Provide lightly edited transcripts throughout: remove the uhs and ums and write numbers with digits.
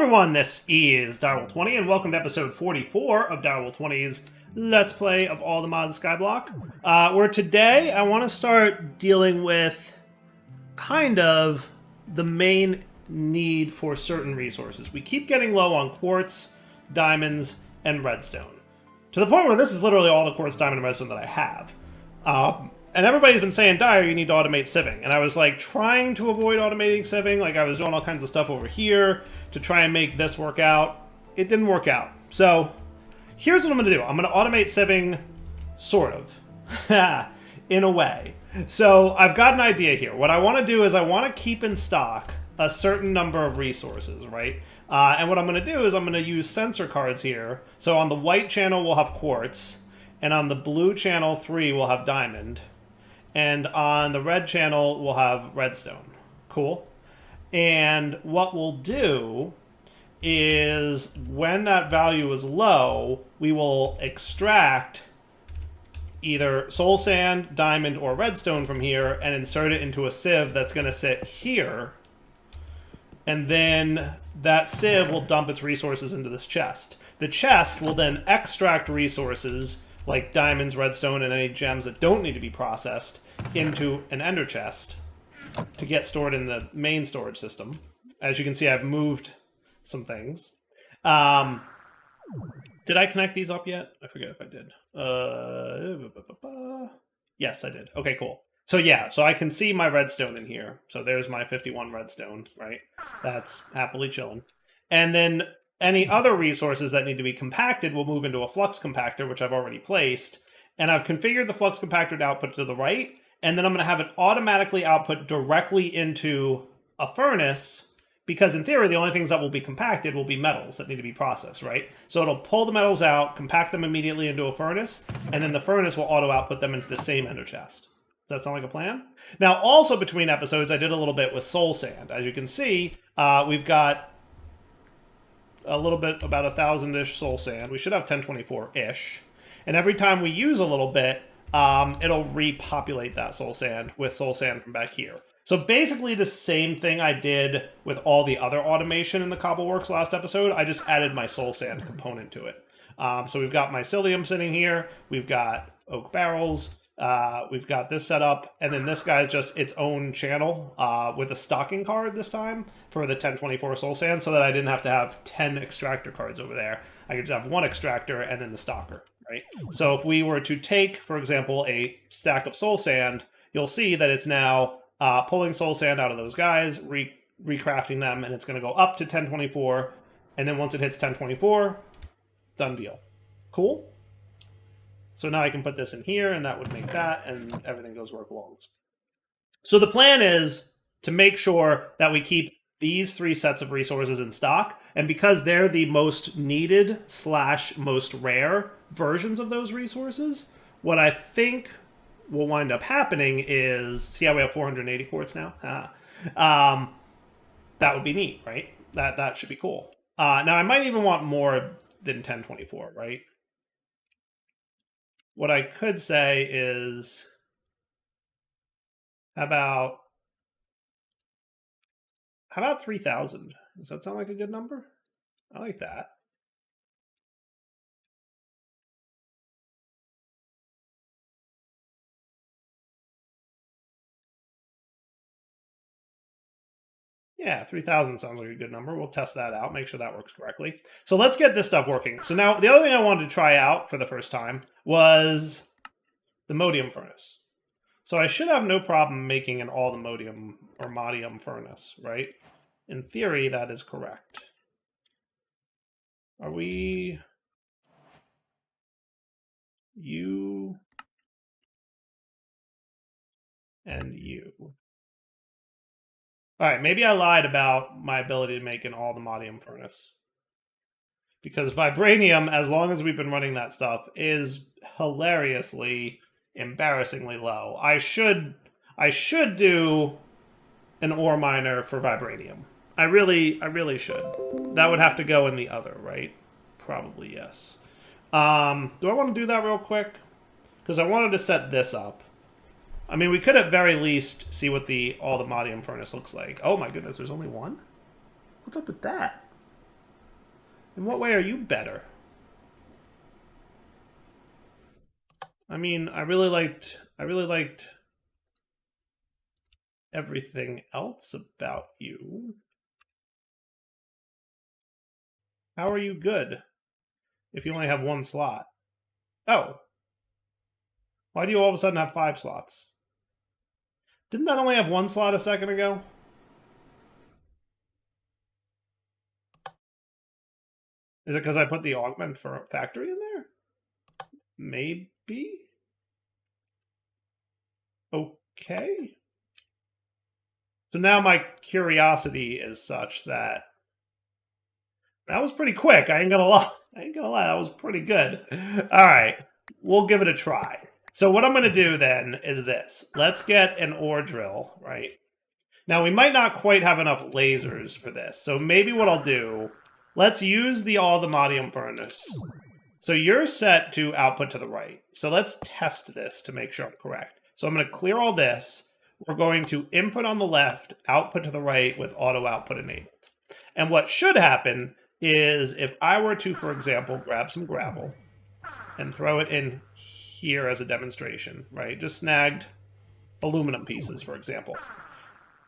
everyone, this is Direwolf20 and welcome to episode 44 of Direwolf20's Let's Play of all the mods Skyblock. Where today I want to start dealing with kind of the main need for certain resources. We keep getting low on quartz, diamonds, and redstone. To the point where this is literally all the quartz, diamond, and redstone that I have. And everybody's been saying, Dyer, you need to automate sieving. And I was like trying to avoid automating sieving. Like I was doing all kinds of stuff over here to try and make this work out. It didn't work out. So here's what I'm going to do. I'm going to automate sieving, sort of, in a way. So I've got an idea here. What I want to do is I want to keep in stock a certain number of resources, right? And what I'm going to do is I'm going to use sensor cards here. So on the white channel, we'll have quartz. And on the blue channel 3, we'll have diamond. And on the red channel, we'll have redstone. Cool. And what we'll do is when that value is low, we will extract either soul sand, diamond, or redstone from here and insert it into a sieve that's going to sit here. And then that sieve will dump its resources into this chest. The chest will then extract resources like diamonds, redstone, and any gems that don't need to be processed into an ender chest to get stored in the main storage system. As you can see, I've moved some things. Did I connect these up yet? I forget if I did. Yes, I did. Okay, cool. So yeah, so I can see my redstone in here. So there's my 51 redstone, right? That's happily chilling. And then any other resources that need to be compacted will move into a flux compactor, which I've already placed. And I've configured the flux compactor to output to the right. And then I'm going to have it automatically output directly into a furnace. Because in theory, the only things that will be compacted will be metals that need to be processed, right? So it'll pull the metals out, compact them immediately into a furnace. And then the furnace will auto-output them into the same ender chest. Does that sound like a plan? Now, also between episodes, I did a little bit with soul sand. As you can see, we've got a little bit, about 1,000-ish soul sand. We should have 1024-ish. And every time we use a little bit, it'll repopulate that soul sand with soul sand from back here. So basically the same thing I did with all the other automation in the Cobbleworks last episode. I just added my soul sand component to it. So we've got mycelium sitting here. We've got oak barrels. We've got this set up, and then this guy's just its own channel with a stocking card this time for the 1024 soul sand, so that I didn't have to have 10 extractor cards over there. I could just have one extractor and then the stocker, right? So if we were to take, for example, a stack of soul sand, you'll see that it's now pulling soul sand out of those guys, recrafting them, and it's going to go up to 1024, and then once it hits 1024, done deal. Cool? So now I can put this in here, and that would make that, and everything goes where it belongs. So the plan is to make sure that we keep these 3 sets of resources in stock, and because they're the most needed / most rare versions of those resources, what I think will wind up happening is, see how we have 480 quartz now? That would be neat, right? That should be cool. Now I might even want more than 1024, right? What I could say is, how about 3,000? Does that sound like a good number? I like that. Yeah, 3,000 sounds like a good number. We'll test that out, make sure that works correctly. So let's get this stuff working. So now, the other thing I wanted to try out for the first time was the modium furnace. So I should have no problem making an all the modium or modium furnace, right? In theory, that is correct. Are we... You... and you... Alright, maybe I lied about my ability to make an all the modium furnace. Because vibranium, as long as we've been running that stuff, is hilariously, embarrassingly low. I should do an ore miner for vibranium. I really should. That would have to go in the other, right? Probably yes. Do I want to do that real quick? Because I wanted to set this up. I mean, we could at very least see what all the modium furnace looks like. Oh my goodness, there's only one? What's up with that? In what way are you better? I mean, I really liked everything else about you. How are you good if you only have one slot? Oh, why do you all of a sudden have 5 slots? Didn't that only have 1 slot a second ago? Is it because I put the augment for factory in there? Maybe? Okay. So now my curiosity is such that was pretty quick. I ain't gonna lie. That was pretty good. All right, we'll give it a try. So what I'm gonna do then is this. Let's get an ore drill, right? Now we might not quite have enough lasers for this. So maybe what I'll do, let's use all the modium furnace. So you're set to output to the right. So let's test this to make sure I'm correct. So I'm going to clear all this. We're going to input on the left, output to the right with auto output enabled. And what should happen is if I were to, for example, grab some gravel and throw it in here as a demonstration, right? Just snagged aluminum pieces, for example.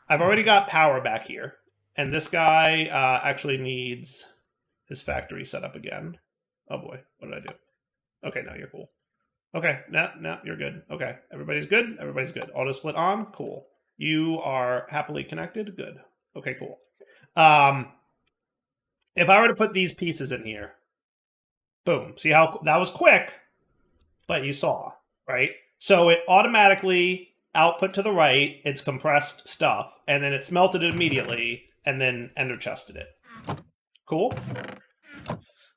I've already got power back here. And this guy actually needs his factory set up again. Oh boy, what did I do? Okay, no, you're cool. Okay, no, you're good. Okay, everybody's good? Everybody's good. Auto split on? Cool. You are happily connected? Good. Okay, cool. If I were to put these pieces in here, boom. See how that was quick, but you saw, right? So it automatically output to the right, it's compressed stuff, and then it smelted it immediately, and then ender chested it. Cool?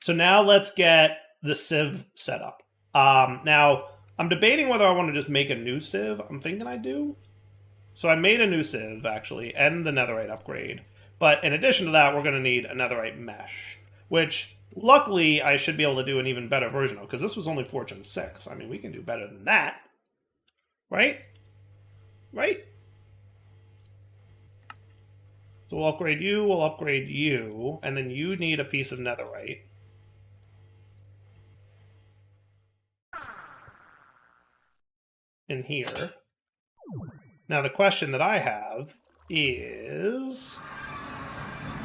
So now let's get the sieve set up. Now, I'm debating whether I want to just make a new sieve. I'm thinking I do. So I made a new sieve, actually, and the netherite upgrade. But in addition to that, we're going to need a netherite mesh, which luckily I should be able to do an even better version of, because this was only Fortune 6. I mean, we can do better than that. Right? Right? So we'll upgrade you, and then you need a piece of netherite. In here. Now the question that I have is,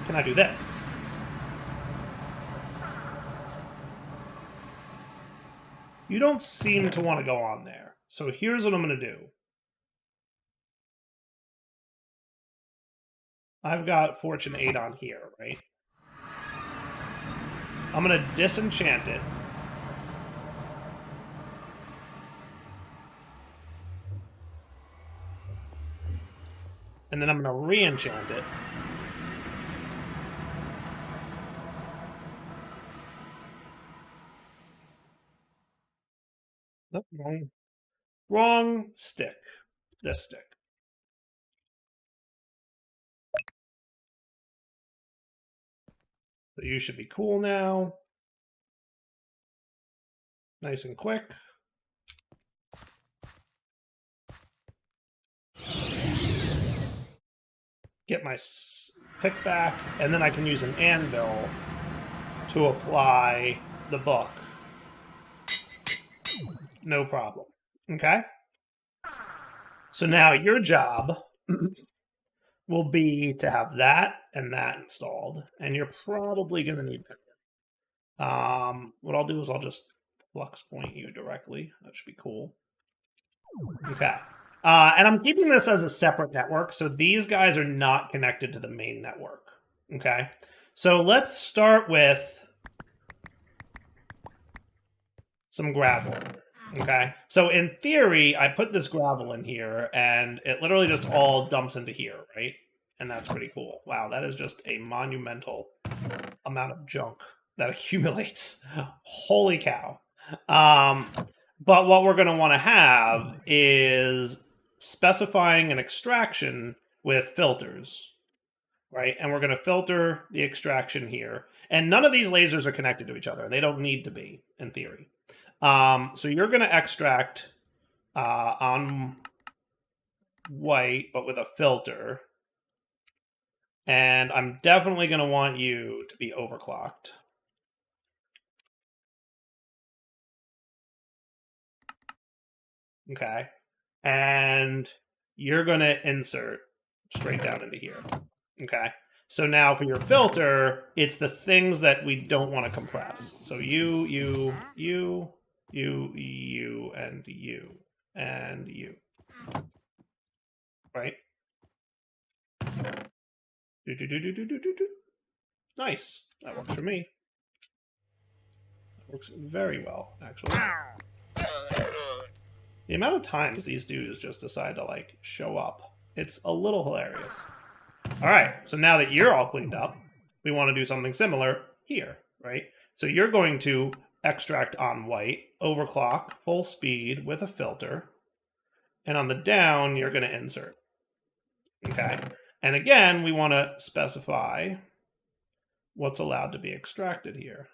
can I do this? You don't seem to want to go on there. So here's what I'm going to do. I've got Fortune 8 on here, right? I'm going to disenchant it. And then I'm going to re-enchant it. Nope, wrong stick. This stick. So you should be cool now. Nice and quick. Get my pick back, and then I can use an anvil to apply the book. No problem. Okay? So now your job will be to have that and that installed, and you're probably going to need that. What I'll do is I'll just flux point you directly. That should be cool. Okay. And I'm keeping this as a separate network, so these guys are not connected to the main network. Okay? So let's start with some gravel. Okay? So in theory, I put this gravel in here, and it literally just all dumps into here, right? And that's pretty cool. Wow, that is just a monumental amount of junk that accumulates. Holy cow. But what we're going to want to have is specifying an extraction with filters, right? And we're going to filter the extraction here. And none of these lasers are connected to each other. They don't need to be, in theory. So you're going to extract on white, but with a filter. And I'm definitely going to want you to be overclocked. Okay. And you're going to insert straight down into here. Okay. So now for your filter, it's the things that we don't want to compress. So you, and you, and you. Right? Nice. That works for me. That works very well, actually. The amount of times these dudes just decide to, like, show up, it's a little hilarious. All right, so now that you're all cleaned up, we want to do something similar here, right? So you're going to extract on white, overclock, full speed with a filter, and on the down, you're going to insert. Okay, and again, we want to specify what's allowed to be extracted here.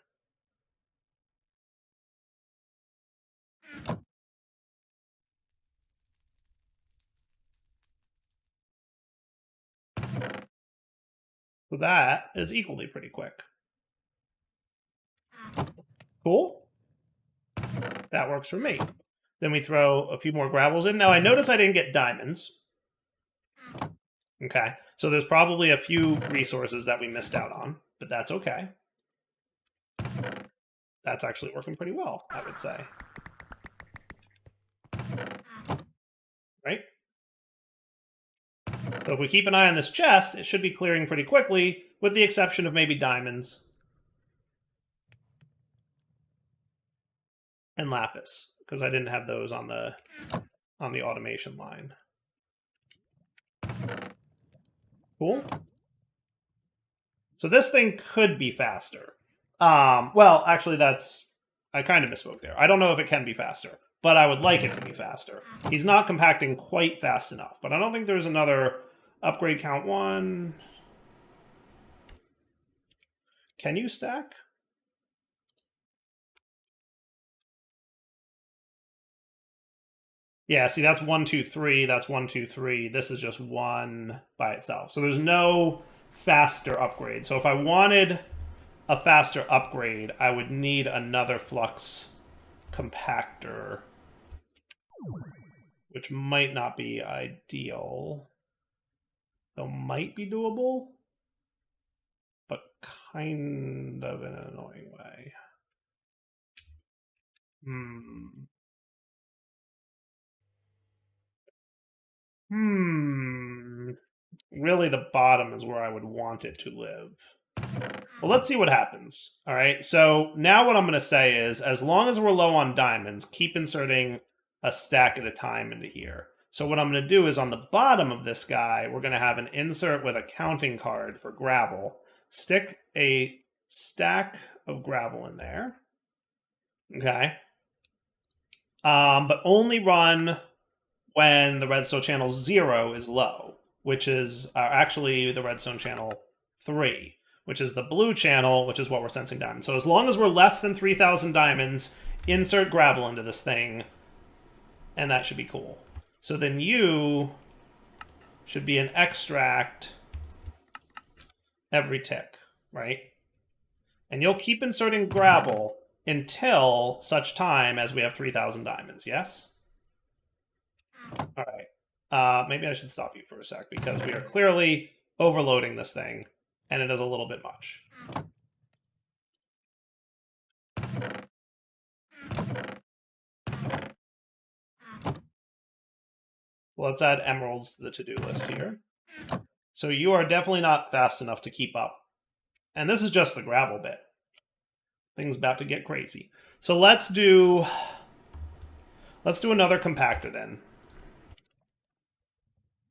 So that is equally pretty quick. Cool? That works for me. Then we throw a few more gravels in. Now I notice I didn't get diamonds. Okay, so there's probably a few resources that we missed out on, but that's okay. That's actually working pretty well, I would say. Right? So if we keep an eye on this chest, it should be clearing pretty quickly, with the exception of maybe diamonds and lapis, because I didn't have those on the automation line. Cool. So this thing could be faster. Well, actually, I kind of misspoke there. I don't know if it can be faster, but I would like it to be faster. He's not compacting quite fast enough, but I don't think there's another upgrade count one. Can you stack? Yeah, see, that's 1, 2, 3. That's 1, 2, 3. This is just one by itself. So there's no faster upgrade. So if I wanted a faster upgrade, I would need another flux compactor, which might not be ideal. Though might be doable, but kind of in an annoying way. Really, the bottom is where I would want it to live. Well, let's see what happens. All right, so now what I'm going to say is, as long as we're low on diamonds, keep inserting a stack at a time into here. So what I'm going to do is on the bottom of this guy, we're going to have an insert with a counting card for gravel. Stick a stack of gravel in there. Okay. But only run when the redstone channel 0 is low, which is actually the redstone channel 3, which is the blue channel, which is what we're sensing diamonds. So as long as we're less than 3,000 diamonds, insert gravel into this thing, and that should be cool. So then you should be an extract every tick, right? And you'll keep inserting gravel until such time as we have 3,000 diamonds, yes? All right. Maybe I should stop you for a sec, because we are clearly overloading this thing, and it is a little bit much. Let's add emeralds to the to-do list here. So you are definitely not fast enough to keep up. And this is just the gravel bit. Things about to get crazy. So let's do another compactor then.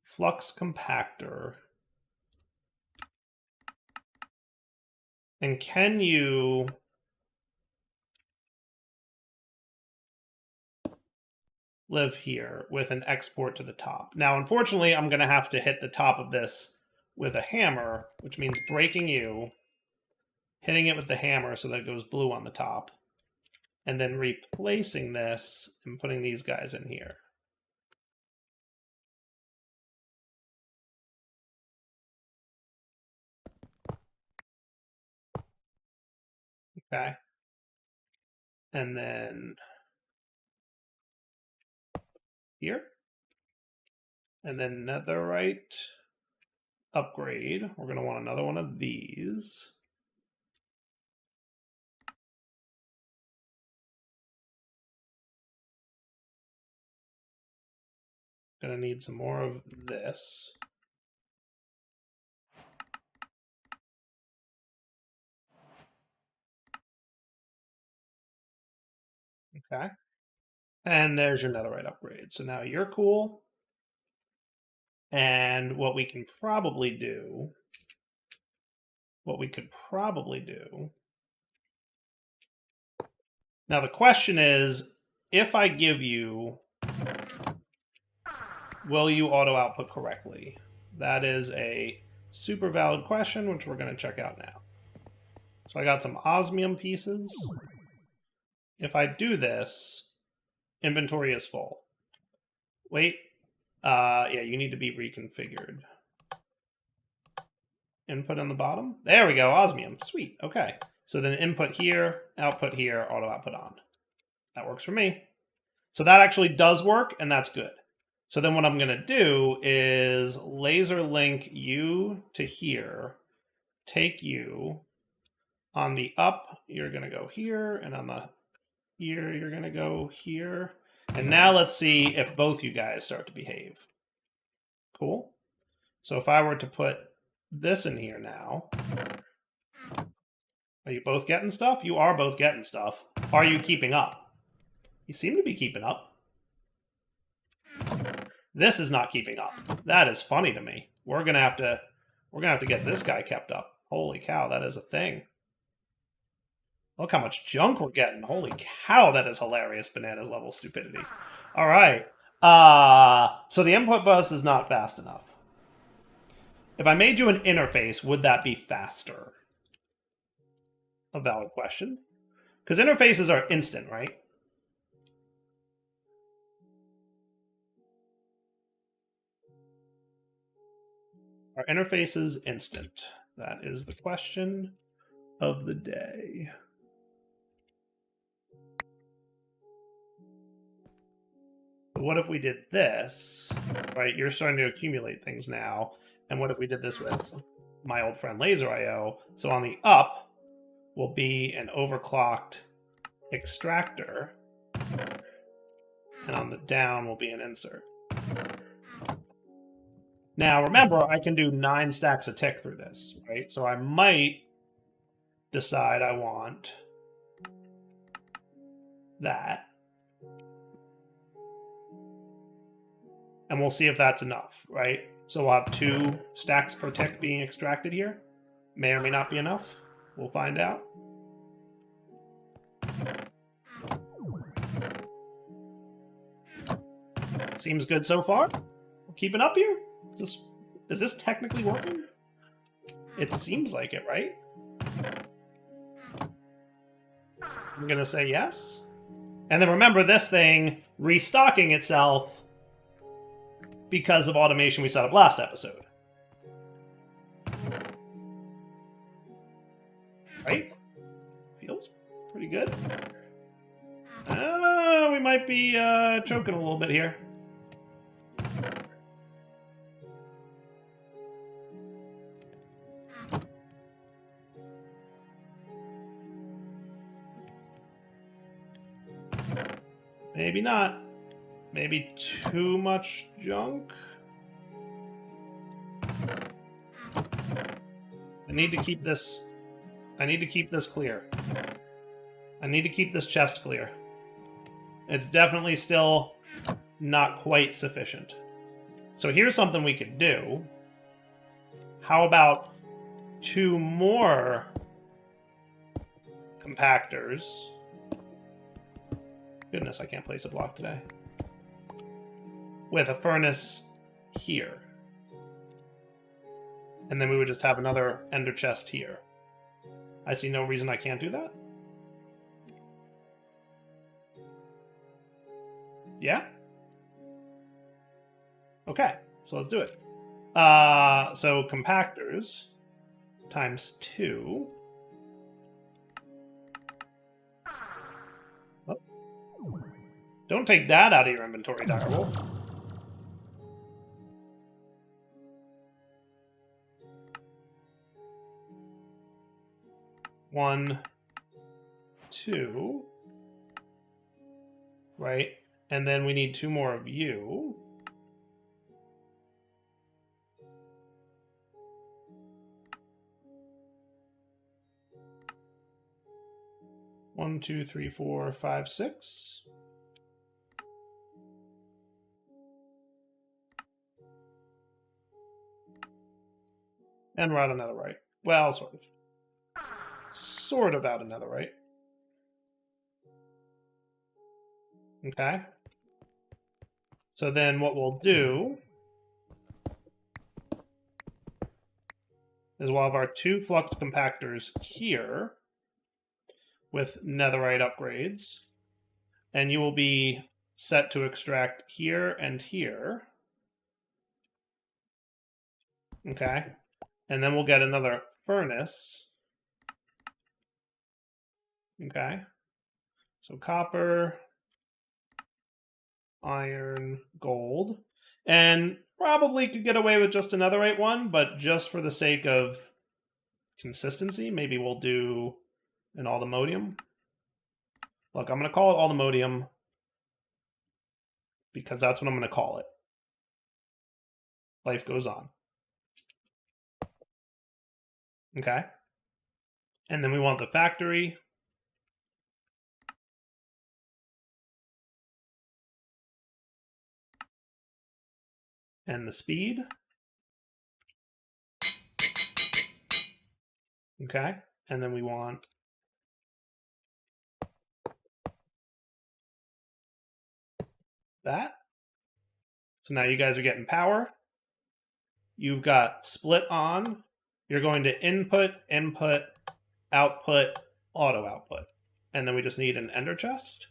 Flux compactor. And can you live here with an export to the top? Now, unfortunately, I'm going to have to hit the top of this with a hammer, which means breaking you, hitting it with the hammer so that it goes blue on the top, and then replacing this and putting these guys in here. Okay. And then here. And then netherite upgrade. We're going to want another one of these. Going to need some more of this. Okay. And there's your netherite upgrade. So now you're cool. And what we can probably do, now the question is, if I give you, will you auto output correctly? That is a super valid question, which we're going to check out now. So I got some osmium pieces. If I do this, inventory is full. Wait, yeah, you need to be reconfigured. Input on the bottom. There we go, osmium. Sweet, okay. So then input here, auto output on. That works for me. So that actually does work, and that's good. So then what I'm going to do is laser link you to here, take you. On the up, you're going to go here, and on the here, you're going to go here. And now let's see if both you guys start to behave. Cool. So if I were to put this in here now, are you both getting stuff? You are both getting stuff. Are you keeping up? You seem to be keeping up. This is not keeping up. That is funny to me. We're gonna have to get this guy kept up. Holy cow, that is a thing. Look how much junk we're getting. Holy cow, that is hilarious. Bananas level stupidity. All right. So the input bus is not fast enough. If I made you an interface, would that be faster? A valid question. Because interfaces are instant, right? Are interfaces instant? That is the question of the day. What if we did this, right? You're starting to accumulate things now. And what if we did this with my old friend Laser IO? So on the up will be an overclocked extractor. And on the down will be an insert. Now, remember, I can do 9 stacks a tick through this, right? So I might decide I want that. And we'll see if that's enough, right? So we'll have 2 stacks per tick being extracted here. May or may not be enough. We'll find out. Seems good so far. We're keeping up here? Is this technically working? It seems like it, right? I'm gonna say yes. And then remember this thing restocking itself because of automation we set up last episode. Right? Feels pretty good. We might be choking a little bit here. Maybe not. Maybe too much junk. I need to keep this clear. I need to keep this chest clear. It's definitely still not quite sufficient. So here's something we could do. How about 2 more compactors? Goodness, I can't place a block today. With a furnace here. And then we would just have another ender chest here. I see no reason I can't do that. Yeah? Okay, so let's do it. So compactors times 2. Oh. Don't take that out of your inventory, Direwolf. 1, 2, right? And then we need 2 more of you. One, 2, 3, 4, 5, 6. And we're out of netherite. Well, sort of. Sort of out of netherite. Okay. So then what we'll do is we'll have our 2 flux compactors here with netherite upgrades. And you will be set to extract here and here. Okay. And then we'll get another furnace. Okay. So copper, iron, gold. And probably could get away with just a netherite one, but just for the sake of consistency, maybe we'll do an all the modium. Look, I'm going to call it all the modium because that's what I'm going to call it. Life goes on. Okay. And then we want the factory. And the speed. Okay. And then we want that. So now you guys are getting power. You've got split on. You're going to input, input, output, auto output. And then we just need an ender chest.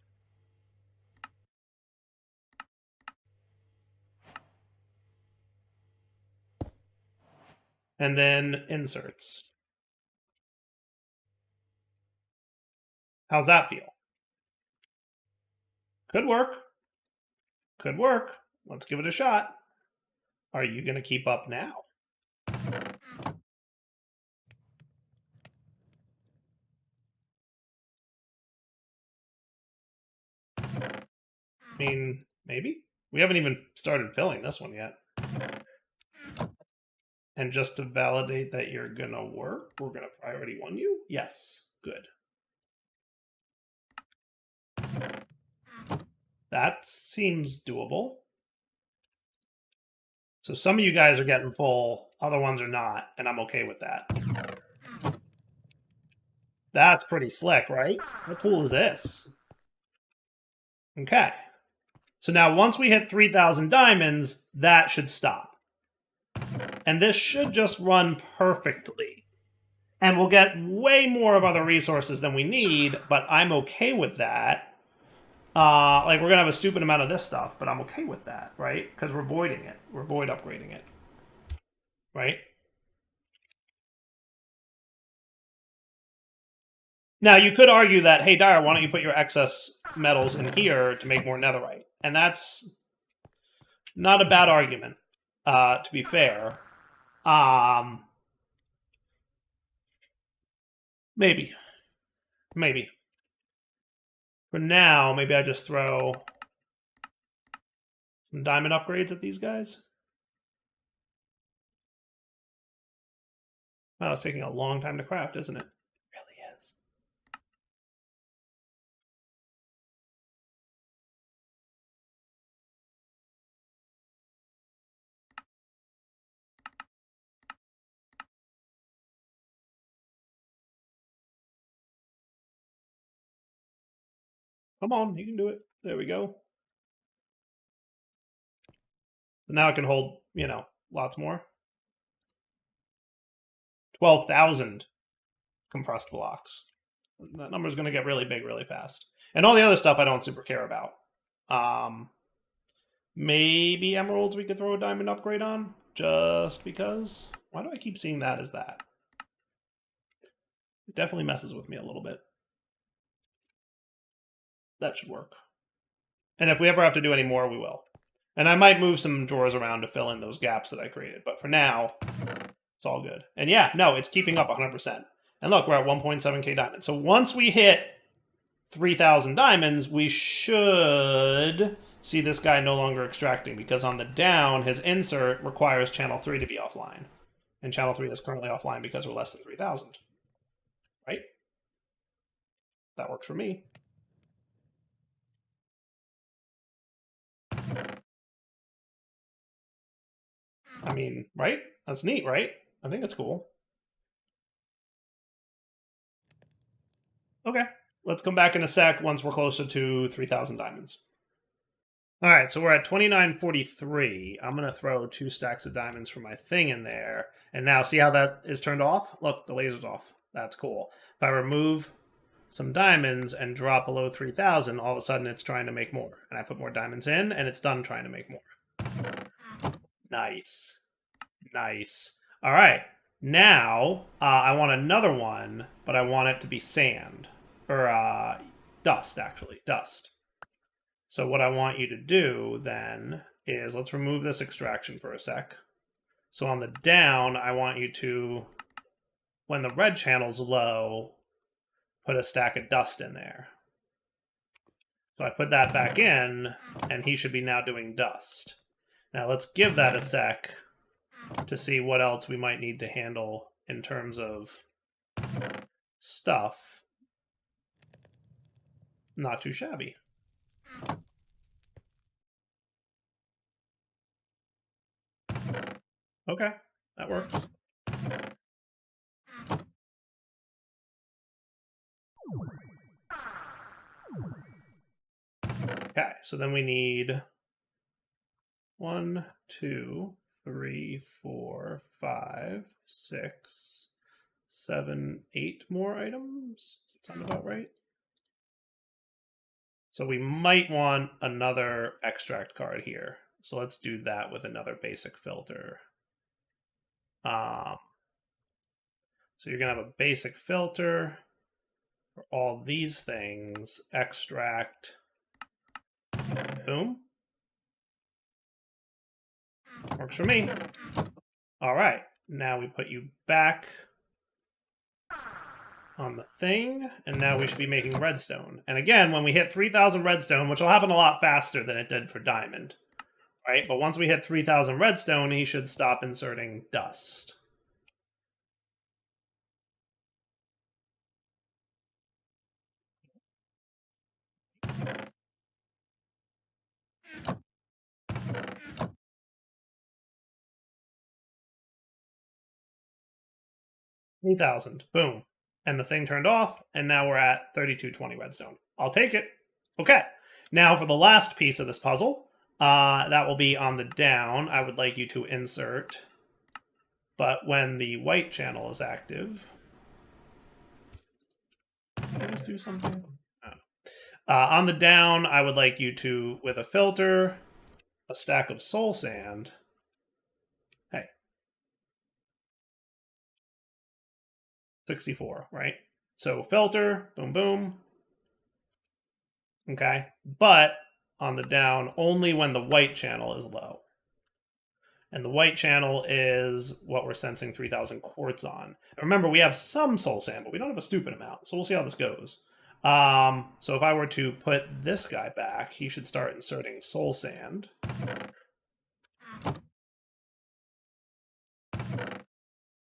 And then inserts. How's that feel? Could work. Could work. Let's give it a shot. Are you going to keep up now? I mean, maybe. We haven't even started filling this one yet. And just to validate that you're going to work, we're going to priority 1 you? Yes. Good. That seems doable. So some of you guys are getting full, other ones are not, and I'm okay with that. That's pretty slick, right? How cool is this? Okay. So now once we hit 3,000 diamonds, that should stop. And this should just run perfectly. And we'll get way more of other resources than we need, but I'm okay with that. Like, we're going to have a stupid amount of this stuff, but I'm okay with that, right? Because we're voiding it. We're void upgrading it. Right? Now, you could argue that, hey, Dyer, why don't you put your excess metals in here to make more netherite? And that's not a bad argument, to be fair. Maybe. Maybe. For now, maybe I just throw some diamond upgrades at these guys. Wow, it's taking a long time to craft, isn't it? It really is. Come on, you can do it. There we go. But now it can hold, you know, lots more. 12,000 compressed blocks. That number is going to get really big really fast. And all the other stuff I don't super care about. Maybe emeralds we could throw a diamond upgrade on, just because. Why do I keep seeing that as that? It definitely messes with me a little bit. That should work. And if we ever have to do any more, we will. And I might move some drawers around to fill in those gaps that I created. But for now, it's all good. And yeah, no, it's keeping up 100%. And look, we're at 1.7k diamonds. So once we hit 3,000 diamonds, we should see this guy no longer extracting, because on the down, his insert requires channel 3 to be offline. And channel 3 is currently offline because we're less than 3,000. Right? That works for me. I mean, right? That's neat, right? I think it's cool. Okay. Let's come back in a sec once we're closer to 3,000 diamonds. All right, so we're at 2943. I'm going to throw 2 stacks of diamonds for my thing in there. And now see how that is turned off? Look, the laser's off. That's cool. If I remove some diamonds and drop below 3,000, all of a sudden it's trying to make more. And I put more diamonds in, and it's done trying to make more. Nice. Nice. All right. Now, I want another one, but I want it to be sand. Or dust, actually. Dust. So what I want you to do then is, let's remove this extraction for a sec. So on the down, I want you to, when the red channel's low, put a stack of dust in there. So I put that back in, and he should be now doing dust. Now let's give that a sec to see what else we might need to handle in terms of stuff. Not too shabby. Okay, that works. Okay, so then we need 1, 2, 3, 4, 5, 6, 7, 8 more items. Does that sound about right? So we might want another extract card here. So let's do that with another basic filter. So you're going to have a basic filter for all these things. Extract. Boom. Works for me. All right. Now we put you back on the thing, and now we should be making redstone. And again, when we hit 3,000 redstone, which will happen a lot faster than it did for diamond, right? But once we hit 3,000 redstone, he should stop inserting dust. $3,000. Boom. And the thing turned off, and now we're at 3220 redstone. I'll take it. Okay. Now for the last piece of this puzzle, that will be on the down. I would like you to insert, but when the white channel is active, let's do something. On the down, I would like you to, with a filter, a stack of soul sand. Hey. 64, right? So filter, boom, boom. Okay. But on the down, only when the white channel is low. And the white channel is what we're sensing 3,000 quartz on. Remember, we have some soul sand, but we don't have a stupid amount. So we'll see how this goes. So if I were to put this guy back, he should start inserting soul sand.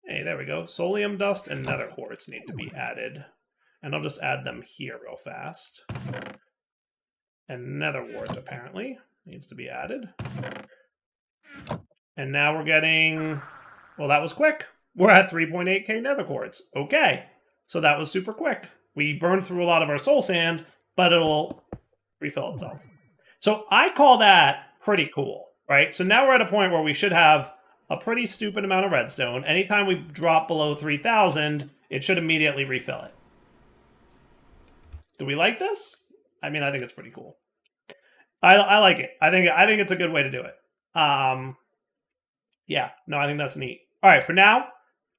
Hey, there we go. Solium dust and nether quartz need to be added. And I'll just add them here real fast. And nether wart, apparently, needs to be added. And now we're getting... Well, that was quick. We're at 3.8k nether quartz. Okay. So that was super quick. We burned through a lot of our soul sand, but it'll refill itself. So I call that pretty cool, right? So now we're at a point where we should have a pretty stupid amount of redstone. Anytime we drop below 3,000, it should immediately refill it. Do we like this? I mean, I think it's pretty cool. I like it. I think it's a good way to do it. Yeah, no, I think that's neat. All right, for now,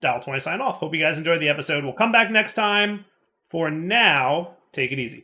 Dial20 sign off. Hope you guys enjoyed the episode. We'll come back next time. For now, take it easy.